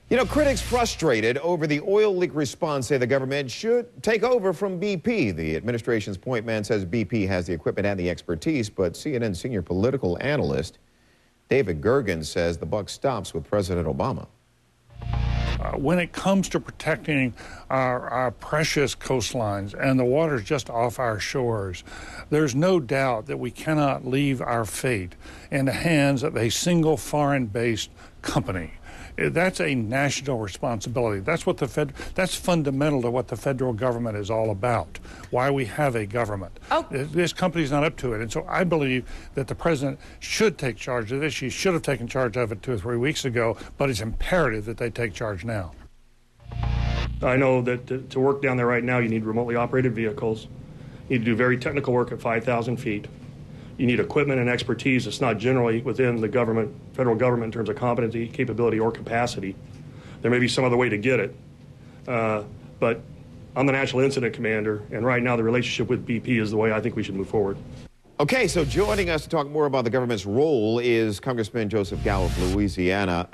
You know, critics frustrated over the oil leak response say the government should take over from BP. The administration's point man says BP has the equipment and the expertise, but CNN senior political analyst David Gergen says the buck stops with President Obama. When it comes to protecting our precious coastlines and the waters just off our shores, there's no doubt that we cannot leave our fate in the hands of a single foreign-based company. That's a national responsibility. That's that's fundamental to what the federal government is all about, why we have a government. Oh. This company's not up to it. And so I believe that the president should take charge of this. She should have taken charge of it 2 or 3 weeks ago, but it's imperative that they take charge now. I know that to work down there right now, you need remotely operated vehicles. You need to do very technical work at 5,000 feet. You need equipment and expertise that's not generally within the government, federal government, in terms of competency, capability, or capacity. There may be some other way to get it, but I'm the National Incident Commander, and right now the relationship with BP is the way I think we should move forward. Okay, so joining us to talk more about the government's role is Congressman Joseph Gallo of Louisiana.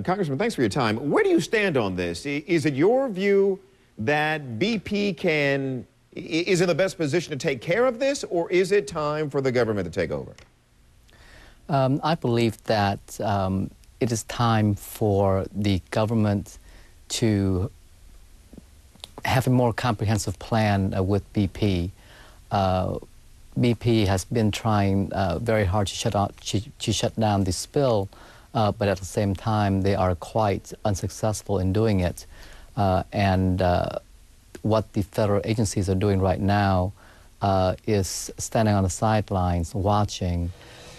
Congressman, thanks for your time. Where do you stand on this? Is it your view that BP is in the best position to take care of this, or is it time for the government to take over? I believe that it is time for the government to have a more comprehensive plan with BP. BP has been trying very hard to shut down the spill, but at the same time they are quite unsuccessful in doing it. What the federal agencies are doing right now is standing on the sidelines watching,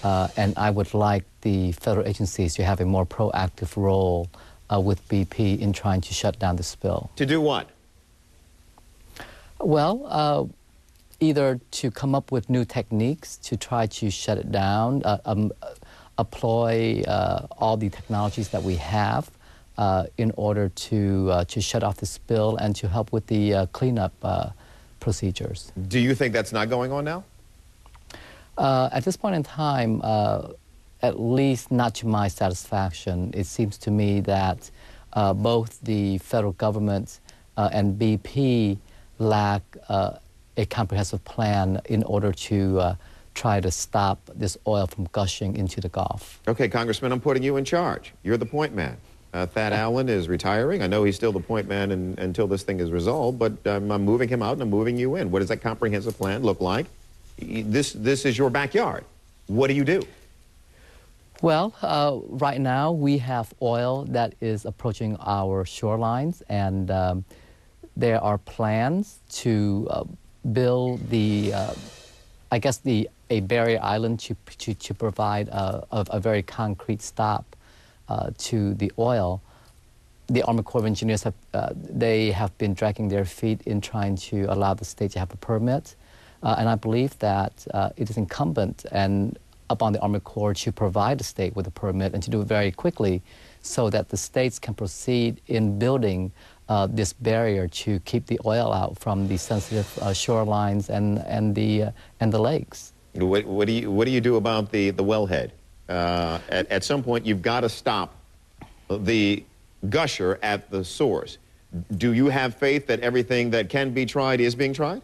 and I would like the federal agencies to have a more proactive role with BP in trying to shut down the spill. To do what? Well, either to come up with new techniques to try to shut it down, employ all the technologies that we have, in order to shut off the spill and to help with the cleanup procedures. Do you think that's not going on now? At this point in time, at least not to my satisfaction. It seems to me that both the federal government and BP lack a comprehensive plan in order to try to stop this oil from gushing into the Gulf. Okay, Congressman, I'm putting you in charge. You're the point man. Thad Allen is retiring. I know he's still the point man until this thing is resolved, but I'm moving him out and I'm moving you in. What does that comprehensive plan look like? This is your backyard. What do you do? Well, right now we have oil that is approaching our shorelines, and there are plans to build a barrier island to provide a very concrete stop to the oil. The Army Corps of Engineers they have been dragging their feet in trying to allow the state to have a permit, and I believe that it is incumbent and upon the Army Corps to provide the state with a permit and to do it very quickly, so that the states can proceed in building this barrier to keep the oil out from the sensitive shorelines and the lakes. What do you do about the wellhead? At some point, you've got to stop the gusher at the source. Do you have faith that everything that can be tried is being tried?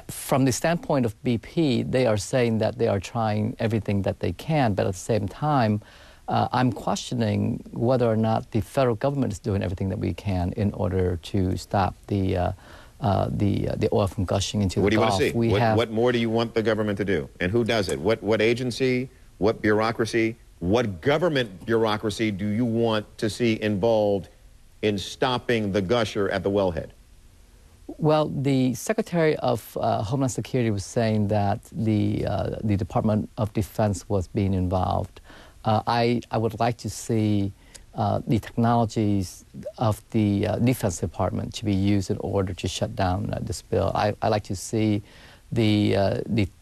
From the standpoint of BP, they are saying that they are trying everything that they can, but at the same time, I'm questioning whether or not the federal government is doing everything that we can in order to stop the oil from gushing into the Gulf. What do you want to see? What more do you want the government to do? And who does it? What agency, what bureaucracy, what government bureaucracy do you want to see involved in stopping the gusher at the wellhead? Well, the Secretary of Homeland Security was saying that the Department of Defense was being involved. I would like to see the technologies of the Defense Department to be used in order to shut down the spill. I like to see the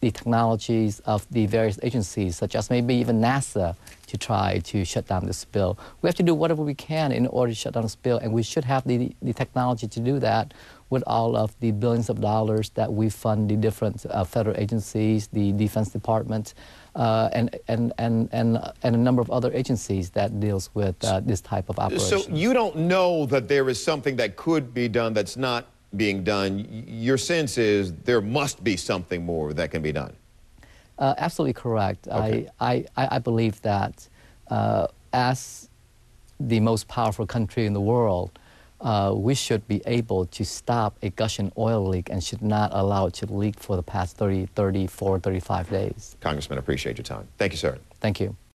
technologies of the various agencies, such as maybe even NASA, to try to shut down the spill. We have to do whatever we can in order to shut down the spill, and we should have the technology to do that with all of the billions of dollars that we fund the different federal agencies, the Defense Department, a number of other agencies that deals with this type of operation. So you don't know that there is something that could be done that's not being done. Your sense is there must be something more that can be done. Absolutely correct. Okay. I believe that as the most powerful country in the world, we should be able to stop a gushing oil leak and should not allow it to leak for the past 34, 35 days. Congressman, I appreciate your time. Thank you, sir. Thank you.